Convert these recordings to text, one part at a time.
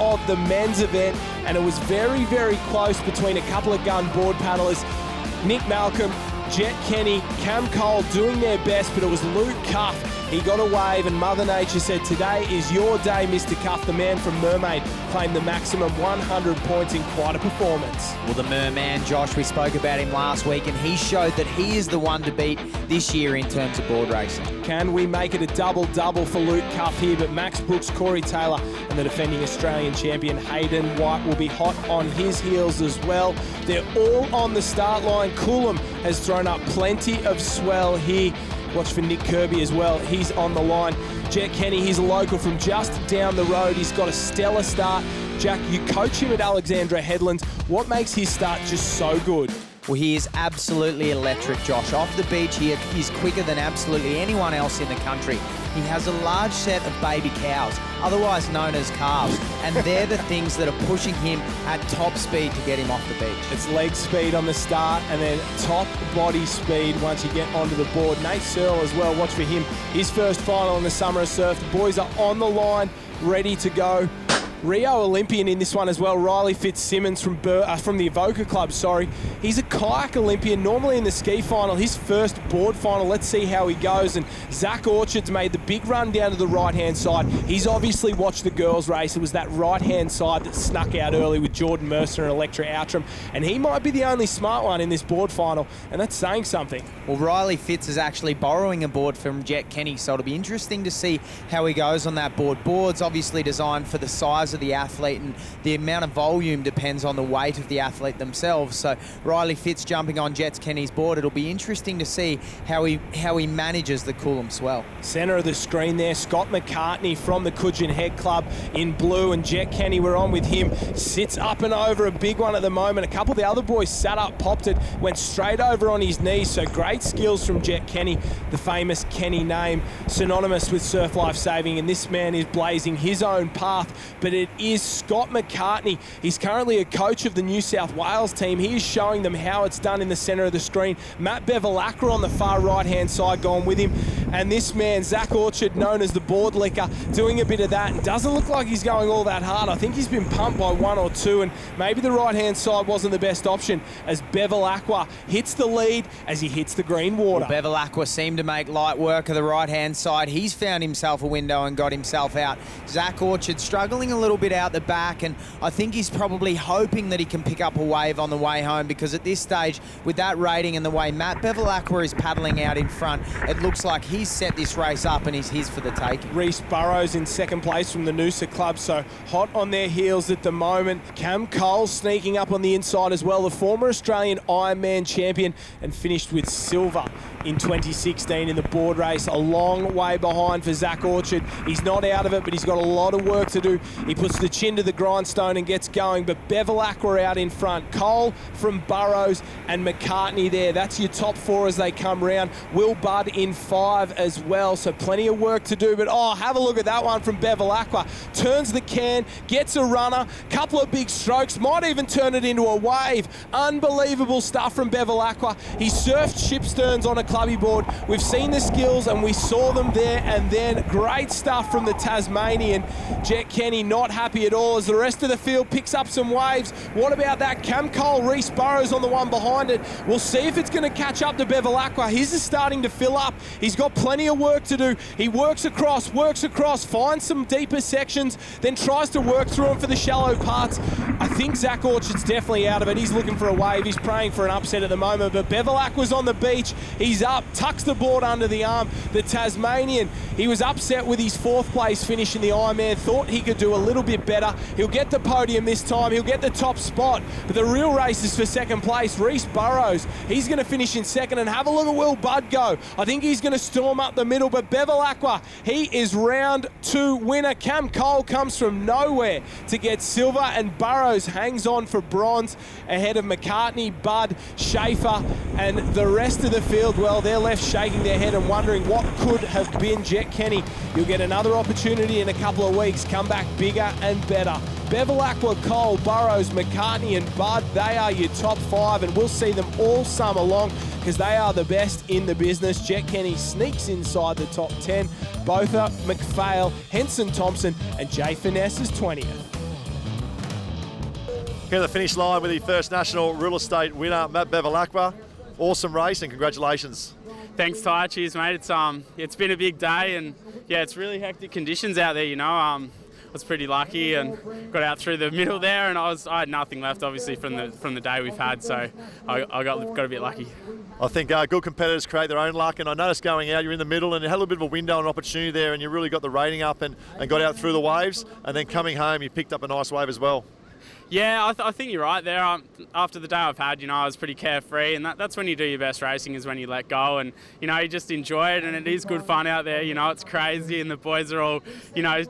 of the men's event, and it was very, very close between a couple of gun board paddlers. Nick Malcolm, Jet Kenny, Cam Cole doing their best, but it was Luke Cuff. He got a wave, and Mother Nature said, "Today is your day, Mr. Cuff." The man from Mermaid claimed the maximum 100 points in quite a performance. Well, the Merman, Josh, we spoke about him last week, and he showed that he is the one to beat this year in terms of board racing. Can we make it a double-double for Luke Cuff here? But Max Brooks, Corey Taylor, and the defending Australian champion Hayden White will be hot on his heels as well. They're all on the start line. Coolum has thrown up plenty of swell here. Watch for Nick Kirby as well. He's on the line. Jet Kenny, he's a local from just down the road. He's got a stellar start. Jack, you coach him at Alexandra Headlands. What makes his start just so good? Well, he is absolutely electric, Josh. Off the beach, he is quicker than absolutely anyone else in the country. He has a large set of baby cows, otherwise known as calves, and they're the things that are pushing him at top speed to get him off the beach. It's leg speed on the start and then top body speed once you get onto the board. Nate Searle as well, watch for him. His first final in the Summer of Surf. The boys are on the line, ready to go. Rio Olympian in this one as well, Riley Fitzsimmons from the Evoca Club, sorry. He's a kayak Olympian, normally in the ski final, his first board final. Let's see how he goes. And Zach Orchard's made the big run down to the right-hand side. He's obviously watched the girls race. It was that right-hand side that snuck out early with Jordan Mercer and Electra Outram. And he might be the only smart one in this board final, and that's saying something. Well, Riley Fitz is actually borrowing a board from Jet Kenny, so it'll be interesting to see how he goes on that board. Board's obviously designed for the size of the athlete, and the amount of volume depends on the weight of the athlete themselves. So Riley Fitz jumping on Jet Kenny's board, it'll be interesting to see how he manages the Coolum swell. Centre of the screen there, Scott McCartney from the Coogin Head Club in blue, and Jet Kenny, we're on with him, sits up and over, a big one at the moment. A couple of the other boys sat up, popped it, went straight over on his knees, so great skills from Jet Kenny, the famous Kenny name, synonymous with surf life saving, and this man is blazing his own path, but it is Scott McCartney. He's currently a coach of the New South Wales team. He is showing them how it's done in the centre of the screen. Matt Bevilacqua on the far right-hand side going with him. And this man, Zach Orchard, known as the board licker, doing a bit of that. And doesn't look like he's going all that hard. I think he's been pumped by one or two, and maybe the right-hand side wasn't the best option as Bevilacqua hits the lead as he hits the green water. Well, Bevilacqua seemed to make light work of the right-hand side. He's found himself a window and got himself out. Zach Orchard struggling a little bit out the back, and I think he's probably hoping that he can pick up a wave on the way home, because at this stage, with that rating and the way Matt Bevilacqua is paddling out in front, it looks like he's set this race up and is his for the taking. Reece Burrows in second place from the Noosa Club, so hot on their heels at the moment. Cam Cole sneaking up on the inside as well, the former Australian Ironman champion, and finished with silver in 2016 in the board race. A long way behind for Zach Orchard. He's not out of it, but he's got a lot of work to do. He puts the chin to the grindstone and gets going, but Bevilacqua out in front. Cole from Burrows and McCartney there. That's your top four as they come round. Will Budd in 5 as well, so plenty of work to do. But have a look at that one from Bevilacqua. Turns the can, gets a runner, couple of big strokes, might even turn it into a wave. Unbelievable stuff from Bevilacqua. He surfed ship sterns on a clubby board. We've seen the skills and we saw them there and then. Great stuff from the Tasmanian. Jet Kenny not happy at all as the rest of the field picks up some waves. What about that? Cam Cole, Reece Burrows on the one behind it. We'll see if it's going to catch up to Bevilacqua. His is starting to fill up. He's got plenty of work to do. He works across, finds some deeper sections, then tries to work through them for the shallow parts. I think Zach Orchard's definitely out of it. He's looking for a wave. He's praying for an upset at the moment, but Bevilacqua's on the beach. He's up, tucks the board under the arm. The Tasmanian, he was upset with his 4th place finish in the Ironman, thought he could do a little bit better. He'll get the podium this time. He'll get the top spot, but the real race is for second place. Reece Burrows, he's going to finish in second, and have a look at Will Budd go. I think he's going to storm up the middle, but Bevilacqua, he is round 2 winner. Cam Cole comes from nowhere to get silver, and Burrows hangs on for bronze ahead of McCartney, Budd, Schaefer, and the rest of the field. Well, they're left shaking their head and wondering what could have been. Jet Kenny, you'll get another opportunity in a couple of weeks. Come back bigger and better. Bevilacqua, Cole, Burrows, McCartney and Budd, they are your top 5, and we'll see them all summer long because they are the best in the business. Jet Kenny sneaks inside the top 10. Both are McPhail, Henson Thompson and Jay Finesse is 20th. here at the finish line with the First National Real Estate winner, Matt Bevilacqua. Awesome race and congratulations. Thanks, Ty. Cheers, mate. It's been a big day, and yeah, it's really hectic conditions out there. You know, I was pretty lucky and got out through the middle there, and I had nothing left, obviously, from the day we've had. So I got a bit lucky. I think good competitors create their own luck, and I noticed going out, you're in the middle, and you had a little bit of a window and opportunity there, and you really got the rating up and got out through the waves, and then coming home, you picked up a nice wave as well. Yeah, I think you're right there. After the day I've had, I was pretty carefree, and that's when you do your best racing, is when you let go, and you just enjoy it, and it is good fun out there. It's crazy, and the boys are all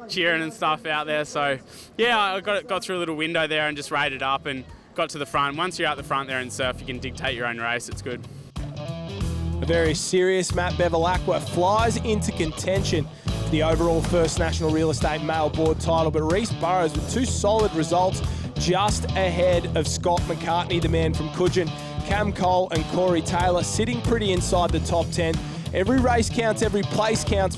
cheering and stuff out there. So yeah, I got through a little window there and just rated up and got to the front. Once you're out the front there and surf, you can dictate your own race. It's good. A very serious Matt Bevilacqua flies into contention for the overall First National Real Estate Male Board title, but Reece Burrows with 2 solid results, just ahead of Scott McCartney, the man from Coogin. Cam Cole and Corey Taylor sitting pretty inside the top 10. Every race counts, every place counts